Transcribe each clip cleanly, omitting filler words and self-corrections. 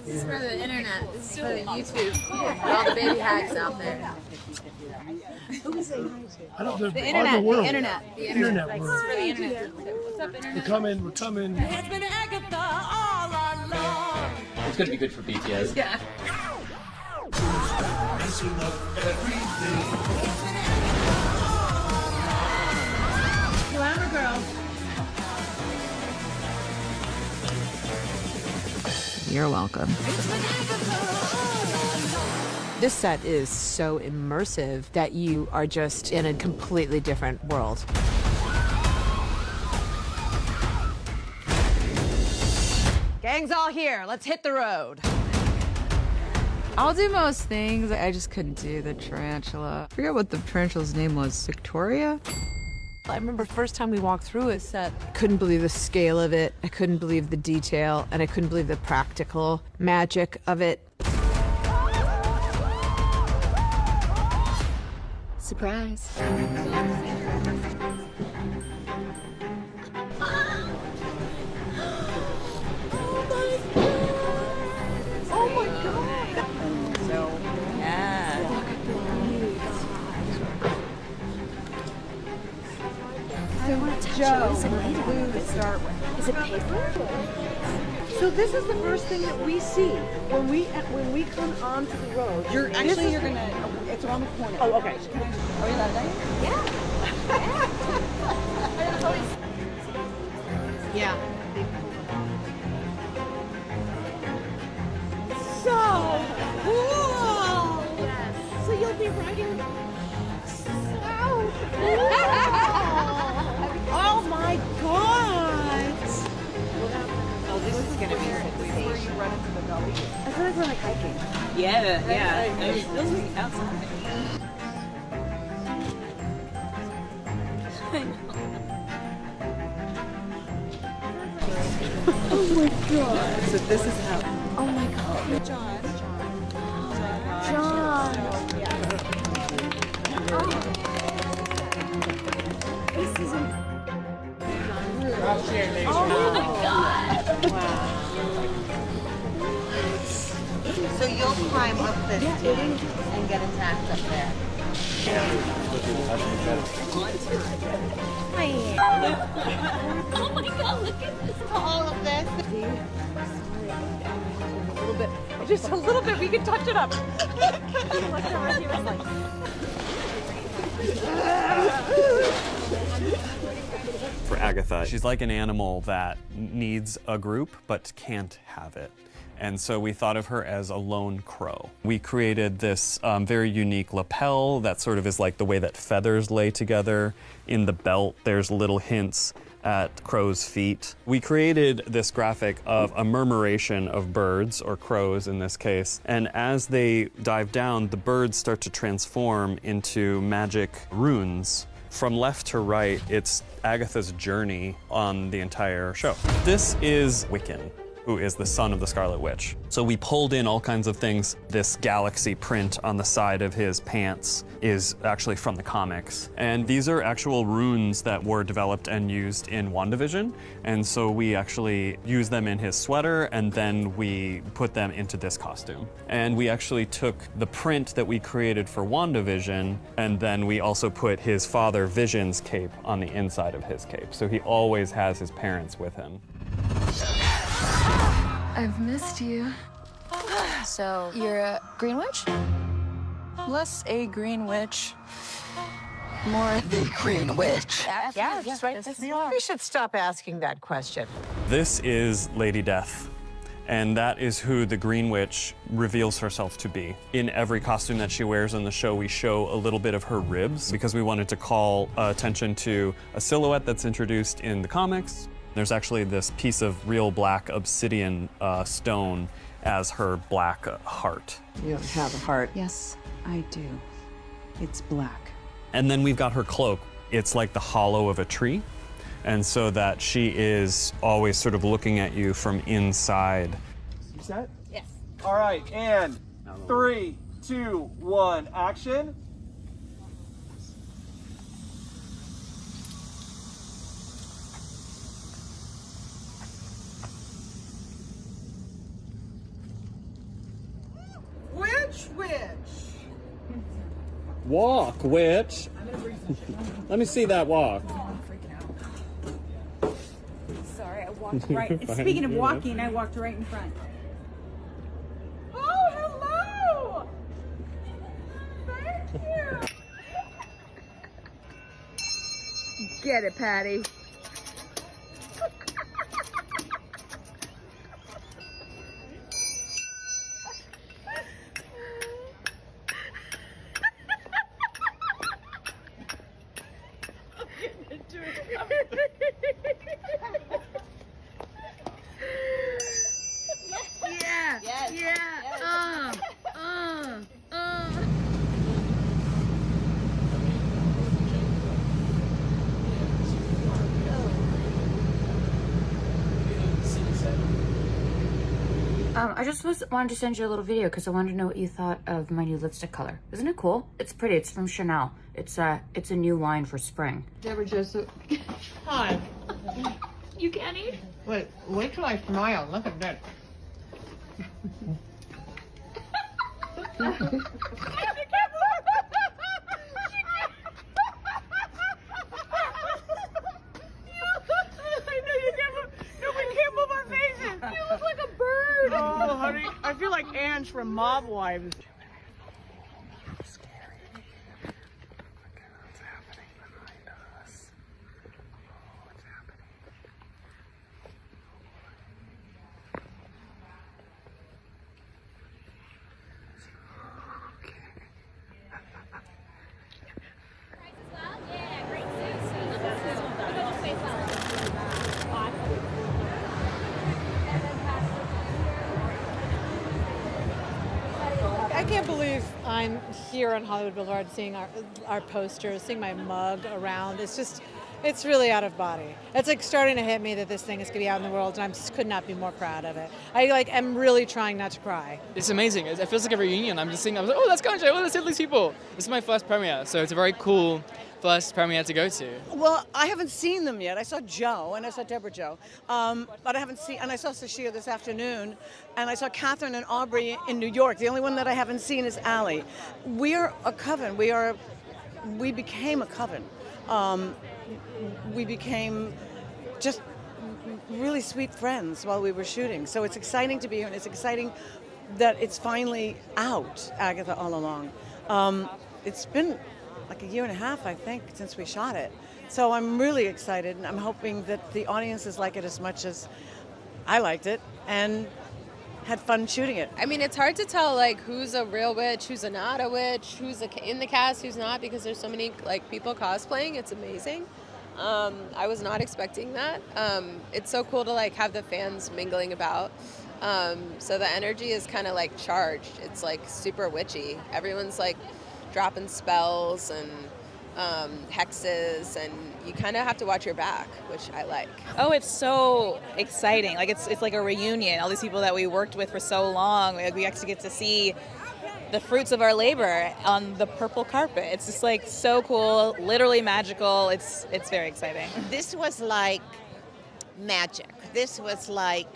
This is for the internet. This is for the YouTube. For all the baby hacks out there. Who was saying hi to? I don't know. The internet. World. The internet. The internet This world. is for the internet. What's up, internet? We're coming. We're coming. It's been Agatha all along. It's going to be good for BTS. Yeah. Glamour girl. You're welcome. This set is so immersive that you are just in a completely different world. Gang's all here. Let's hit the road. I'll do most things. I just couldn't do the tarantula. I forget what the tarantula's name was. Victoria? I remember first time we walked through a set, I couldn't believe the scale of it. I couldn't believe the detail, and I couldn't believe the practical magic of it. Surprise. I want to touch it. What is it made of? To start with. Is it paper? So this is the first thing that we see when we come onto the road. You're gonna. It's around the corner. Oh, okay. Are we allowed that? Yeah. So cool. Yes. So you'll be riding. Oh my God! Oh, this is gonna be Where you run into the gully. I feel like we're like hiking. Yeah. It feels like outside. Oh my God! So this is how. Oh my God! John. This is. Oh my God! Wow. So you'll climb up this tube and get attacked up there. Oh my God, look at this. All of this. A little bit. Just a little bit. We can touch it up. For Agatha, she's like an animal that needs a group but can't have it. And so we thought of her as a lone crow. We created this very unique lapel that sort of is like the way that feathers lay together. In the belt, there's little hints at crow's feet. We created this graphic of a murmuration of birds, or crows in this case, and as they dive down, the birds start to transform into magic runes. From left to right, it's Agatha's journey on the entire show. This is Wiccan, who is the son of the Scarlet Witch. So we pulled in all kinds of things. This galaxy print on the side of his pants is actually from the comics. And these are actual runes that were developed and used in WandaVision. And so we actually used them in his sweater, and then we put them into this costume. And we actually took the print that we created for WandaVision, and then we also put his father Vision's cape on the inside of his cape. So he always has his parents with him. I've missed you. So, you're a green witch? Less a green witch, more the green witch. Yeah, that's right. We should stop asking that question. This is Lady Death, and that is who the Green Witch reveals herself to be. In every costume that she wears in the show, we show a little bit of her ribs because we wanted to call attention to a silhouette that's introduced in the comics. There's actually this piece of real black obsidian stone as her black heart. You don't have a heart. Yes, I do. It's black. And then we've got her cloak. It's like the hollow of a tree. And so that she is always sort of looking at you from inside. You set? Yes. All right, and 3, 2, 1, action. Walk, witch. Let me see that walk. Sorry, I walked right. Speaking of walking, I walked right in front. Oh, hello! Thank you. Get it, Patty. Yeah. Yes. Yeah. I just wanted to send you a little video because I wanted to know what you thought of my new lipstick color. Isn't it cool? It's pretty. It's from Chanel. It's a new line for spring. Deborah Joseph. Hi. You can't eat? Wait till I smile. Look at that. Oh, honey, I feel like Ange from Mob Wives. I can't believe I'm here on Hollywood Boulevard seeing our posters, seeing my mug around. It's really out of body. It's like starting to hit me that this thing is going to be out in the world, and I just could not be more proud of it. I am really trying not to cry. It's amazing. It feels like a reunion. I'm just seeing, I was like, oh, that's Concha. Oh, let's see all these people. This is my first premiere, so it's a very cool first premiere to go to. Well, I haven't seen them yet. I saw Joe and I saw Deborah Jo, but I haven't seen. And I saw Sashia this afternoon, and I saw Catherine and Aubrey in New York. The only one that I haven't seen is Allie. We are a coven. We became a coven. We became just really sweet friends while we were shooting. So it's exciting to be here, and it's exciting that it's finally out, Agatha All Along. It's been like a year and a half, I think, since we shot it. So I'm really excited, and I'm hoping that the audiences like it as much as I liked it and had fun shooting it. I mean, it's hard to tell like who's a real witch, who's not a witch, who's in the cast, who's not, because there's so many like people cosplaying. It's amazing. I was not expecting that. It's so cool to like have the fans mingling about. So the energy is kind of like charged. It's like super witchy. Everyone's like dropping spells and hexes, and you kind of have to watch your back, which I like. Oh, it's so exciting. Like it's like a reunion. All these people that we worked with for so long, we actually get to see the fruits of our labor on the purple carpet. It's just like so cool, literally magical. It's very exciting. This was like magic. This was like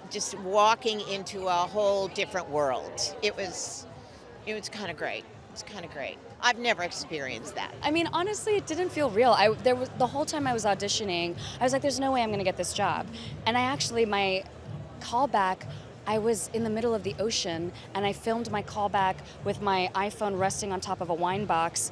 just walking into a whole different world. It was kind of great. It's kind of great. I've never experienced that. I mean, honestly, it didn't feel real. There was the whole time I was auditioning, I was like, there's no way I'm going to get this job. And my callback, I was in the middle of the ocean, and I filmed my callback with my iPhone resting on top of a wine box,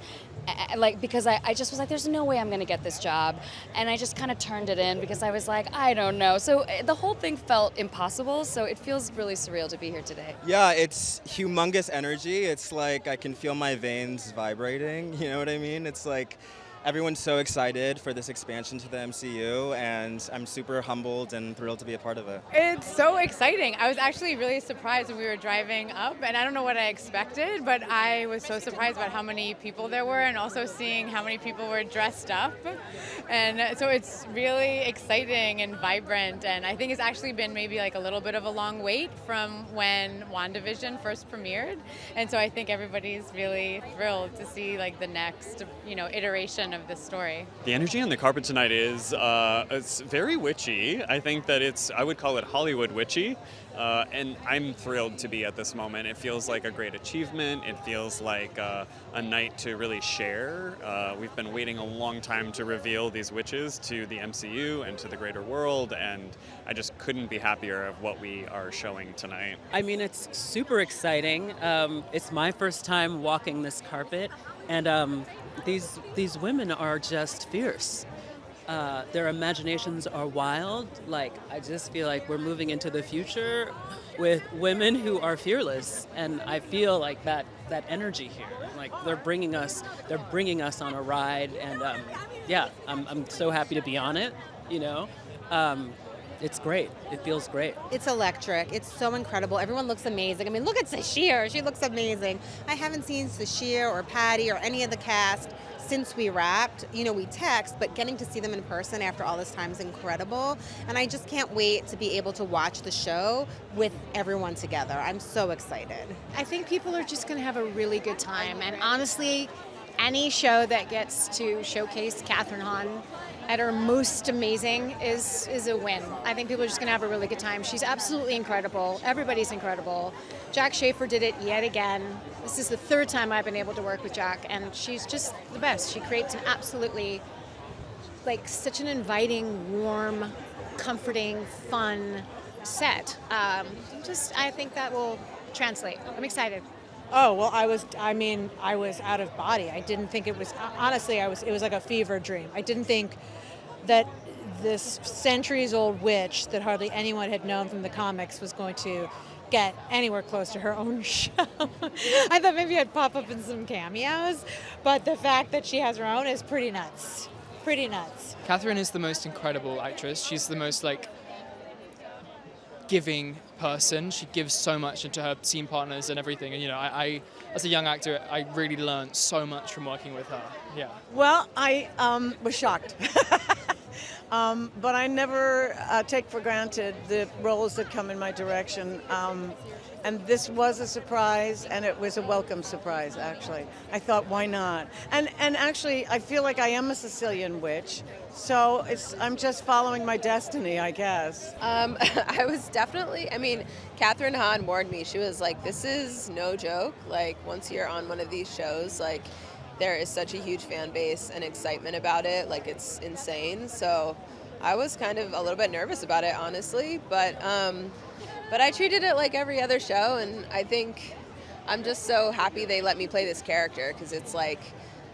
because I just was like, there's no way I'm going to get this job. And I just kind of turned it in because I was like, I don't know. So the whole thing felt impossible, so it feels really surreal to be here today. Yeah, it's humongous energy. It's like I can feel my veins vibrating, you know what I mean? It's like everyone's so excited for this expansion to the MCU, and I'm super humbled and thrilled to be a part of it. It's so exciting. I was actually really surprised when we were driving up, and I don't know what I expected, but I was so surprised about how many people there were, and also seeing how many people were dressed up. And so it's really exciting and vibrant, and I think it's actually been maybe like a little bit of a long wait from when WandaVision first premiered. And so I think everybody's really thrilled to see like the next, iteration fan of this story. The energy on the carpet tonight is it's very witchy. I think that I would call it Hollywood witchy. And I'm thrilled to be at this moment. It feels like a great achievement. It feels like a night to really share. We've been waiting a long time to reveal these witches to the MCU and to the greater world, and I just couldn't be happier of what we are showing tonight. I mean, it's super exciting. It's my first time walking this carpet, and these women are just fierce. Their imaginations are wild. Like, I just feel like we're moving into the future with women who are fearless, and I feel like that energy here. Like, they're bringing us on a ride, and yeah, I'm so happy to be on it. You know, it's great. It feels great. It's electric. It's so incredible. Everyone looks amazing. I mean, look at Sashir. She looks amazing. I haven't seen Sashir or Patty or any of the cast since we wrapped. You know, we text, but getting to see them in person after all this time is incredible. And I just can't wait to be able to watch the show with everyone together. I'm so excited. I think people are just going to have a really good time. And honestly, any show that gets to showcase Catherine Hahn at her most amazing is a win. I think people are just going to have a really good time. She's absolutely incredible. Everybody's incredible. Jack Schaefer did it yet again. This is the third time I've been able to work with Jack, and she's just the best. She creates an absolutely, like, such an inviting, warm, comforting, fun set. I think that will translate. I'm excited. Oh, well, I was out of body. I didn't think it was, honestly, it was like a fever dream. I didn't think that this centuries-old witch that hardly anyone had known from the comics was going to get anywhere close to her own show. I thought maybe I'd pop up in some cameos, but the fact that she has her own is pretty nuts. Pretty nuts. Catherine is the most incredible actress. She's the most, like, giving person. She gives so much into her scene partners and everything. And, you know, I as a young actor, I really learned so much from working with her. Yeah. Well, I was shocked. But I never take for granted the roles that come in my direction. And this was a surprise, and it was a welcome surprise, actually. I thought, why not? And actually, I feel like I am a Sicilian witch, so I'm just following my destiny, I guess. I was definitely, Catherine Hahn warned me. She was like, this is no joke. Like, once you're on one of these shows, like, there is such a huge fan base and excitement about it. Like, it's insane. So I was kind of a little bit nervous about it, honestly, but I treated it like every other show, and I think I'm just so happy they let me play this character, because it's like,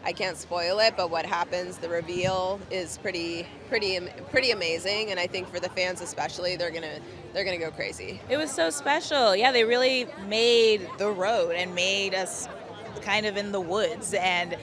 I can't spoil it, but what happens, the reveal is pretty amazing, and I think for the fans especially, they're gonna go crazy. It was so special. Yeah, they really made the road and made us kind of in the woods, and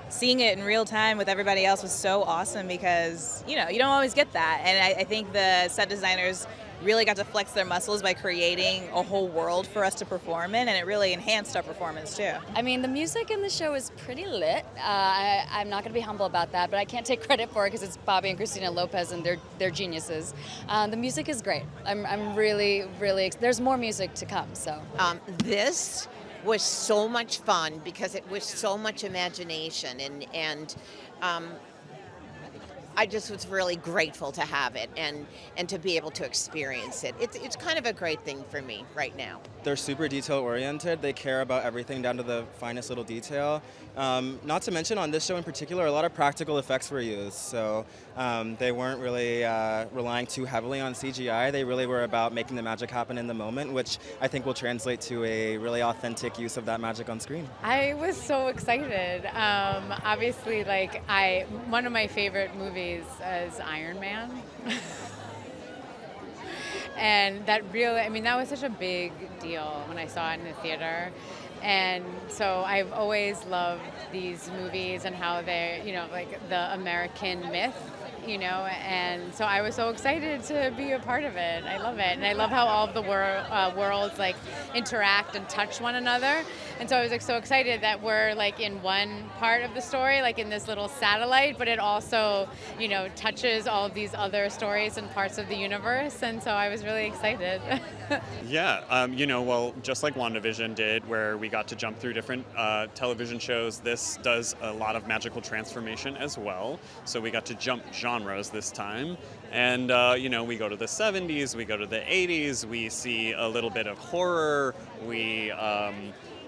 seeing it in real time with everybody else was so awesome, because, you know, you don't always get that. And I think the set designers really got to flex their muscles by creating a whole world for us to perform in, and it really enhanced our performance too. I mean, the music in the show is pretty lit. I'm not going to be humble about that, but I can't take credit for it because it's Bobby and Christina Lopez, and they're geniuses. The music is great. I'm really, there's more music to come. So this was so much fun because it was so much imagination, and I just was really grateful to have it and to be able to experience it. It's kind of a great thing for me right now. They're super detail oriented. They care about everything down to the finest little detail. Not to mention on this show in particular, a lot of practical effects were used. So they weren't really relying too heavily on CGI. They really were about making the magic happen in the moment, which I think will translate to a really authentic use of that magic on screen. I was so excited. Obviously, one of my favorite movies is Iron Man. And that was such a big deal when I saw it in the theater. And so I've always loved these movies and how they're, the American myth you know, and so I was so excited to be a part of it. I love it, and I love how all of the worlds like interact and touch one another. And so I was like so excited that we're like in one part of the story, like in this little satellite, but it also, you know, touches all of these other stories and parts of the universe. And so I was really excited. Yeah, you know, well, just like WandaVision did, where we got to jump through different television shows, this does a lot of magical transformation as well. So we got to jump genres this time. And, you know, we go to the 70s, we go to the 80s, we see a little bit of horror,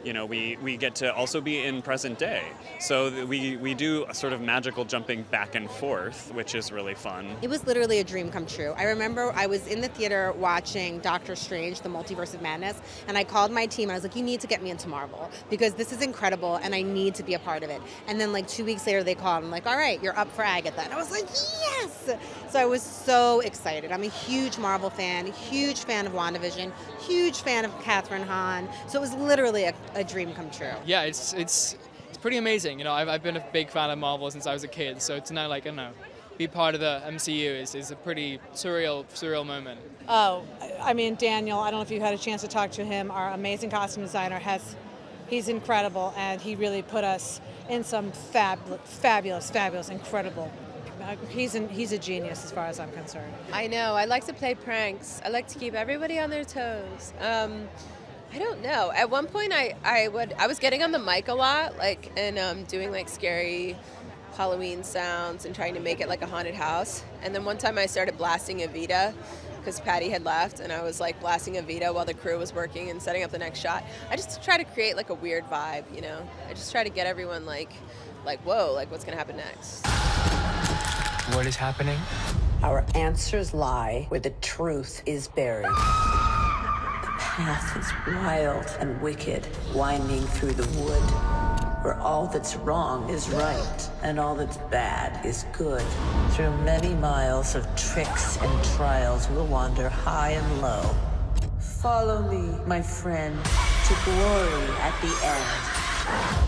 you know, we get to also be in present day. So we do a sort of magical jumping back and forth, which is really fun. It was literally a dream come true. I remember I was in the theater watching Doctor Strange, The Multiverse of Madness, and I called my team and I was like, you need to get me into Marvel because this is incredible and I need to be a part of it. And then like 2 weeks later they called and I'm like, all right, you're up for Agatha. And I was like, yes! So I was so excited. I'm a huge Marvel fan, huge fan of WandaVision, huge fan of Catherine Hahn. So it was literally a dream come true. Yeah, it's pretty amazing. You know, I've been a big fan of Marvel since I was a kid, so to now, like, I don't know, be part of the MCU is a pretty surreal moment. Oh, I mean, Daniel, I don't know if you had a chance to talk to him. Our amazing costume designer he's incredible, and he really put us in some fabulous, incredible. He's a genius as far as I'm concerned. I know. I like to play pranks. I like to keep everybody on their toes. I don't know. At one point, I was getting on the mic a lot, like, and doing like scary Halloween sounds and trying to make it like a haunted house. And then one time I started blasting Evita because Patty had left, and I was like blasting Evita while the crew was working and setting up the next shot. I just try to create like a weird vibe, you know. I just try to get everyone like whoa, like what's gonna happen next? What is happening? Our answers lie where the truth is buried. The path is wild and wicked, winding through the wood, where all that's wrong is right and all that's bad is good. Through many miles of tricks and trials, we'll wander high and low. Follow me, my friend, to glory at the end.